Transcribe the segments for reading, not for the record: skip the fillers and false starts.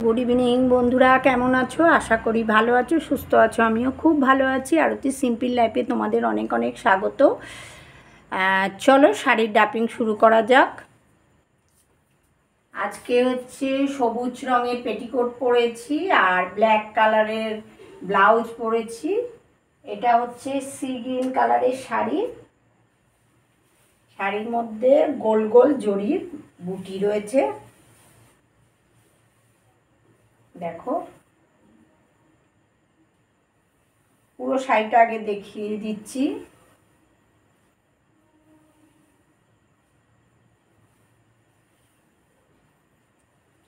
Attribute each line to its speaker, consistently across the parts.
Speaker 1: Good evening বন্ধুরা, কেমন আছো? আশা করি ভালো আছো, সুস্থ আছো। আমিও খুব ভালো আছি। আরতি সিম্পল লাইফে তোমাদের অনেক অনেক স্বাগত। চলো শাড়ির ডাপিং শুরু করা যাক। আজকে হচ্ছে সবুজ রঙের পেটিকোট পরেছি আর ব্ল্যাক কালারের ব্লাউজ পরেছি। এটা হচ্ছে সি গ্রিন কালারের শাড়ি। শাড়ির মধ্যে গোল গোল জরির বুটি রয়েছে, দেখো। পুরো শাড়িটা আগে দেখিয়ে দিচ্ছি।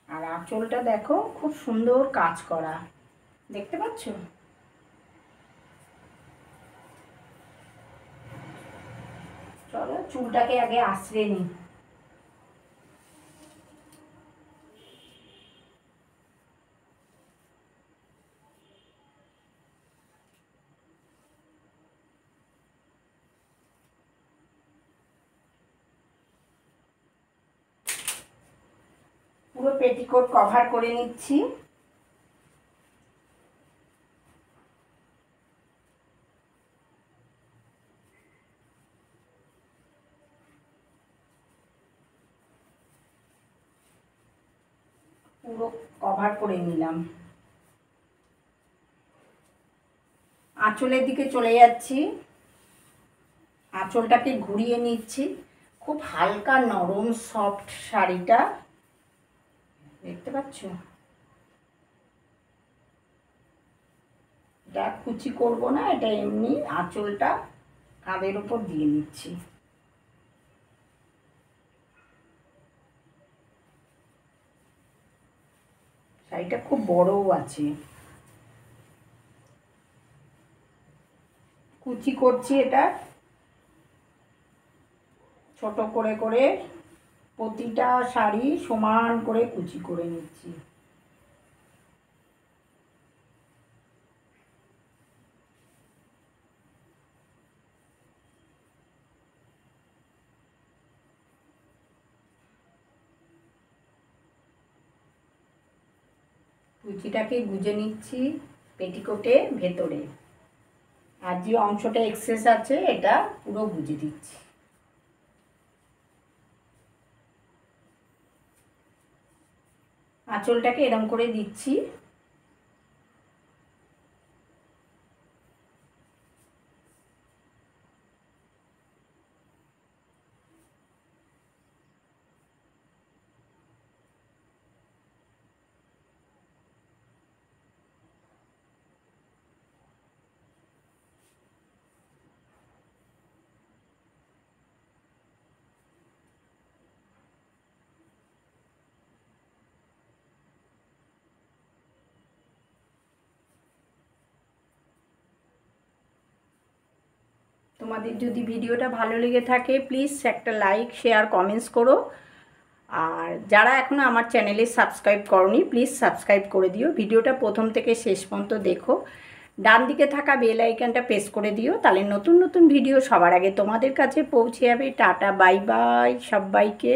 Speaker 1: আর আঁচলটা দেখো, খুব সুন্দর কাজ করা, দেখতে পাচ্ছ? চলো চুলটাকে আগে আঁচড়ে নিই। পুরো পেটিকোট কভার করে নিচ্ছি। পুরো কভার করে নিলাম। আঁচলের দিকে চলে যাচ্ছি। আঁচলটাকে ঘুরিয়ে নিচ্ছি। খুব হালকা নরম সফট শাড়িটা, দেখতে পাচ্ছ? এটা কুচি করব না, এটা এমনি আঁচলটা কাঁধের উপর দিয়ে নিচ্ছি। শাড়িটা খুব বড়ও আছে। কুচি করছি, এটা ছোট করে করে প্রতিটা শাড়ি সমান করে কুচি করে নিচ্ছি। কুচিটাকে গুজে নিচ্ছি পেটিকোটে ভেতরে, আর যে অংশটা এক্সেস আছে এটা পুরো গুজে দিচ্ছি। আঁচলটাকে এরম করে দিচ্ছি। তোমাদের যদি ভিডিওটা ভালো লেগে থাকে প্লিজ একটা লাইক, শেয়ার, কমেন্টস করো। আর যারা এখনও আমার চ্যানেলে সাবস্ক্রাইব করোনি প্লিজ সাবস্ক্রাইব করে দিও। ভিডিওটা প্রথম থেকে শেষ পর্যন্ত দেখো। ডান দিকে থাকা বেল আইকনটা প্রেস করে দিও, তাহলে নতুন নতুন ভিডিও সবার আগে তোমাদের কাছে পৌঁছে যাবে। টাটা, বাই বাই সবাইকে।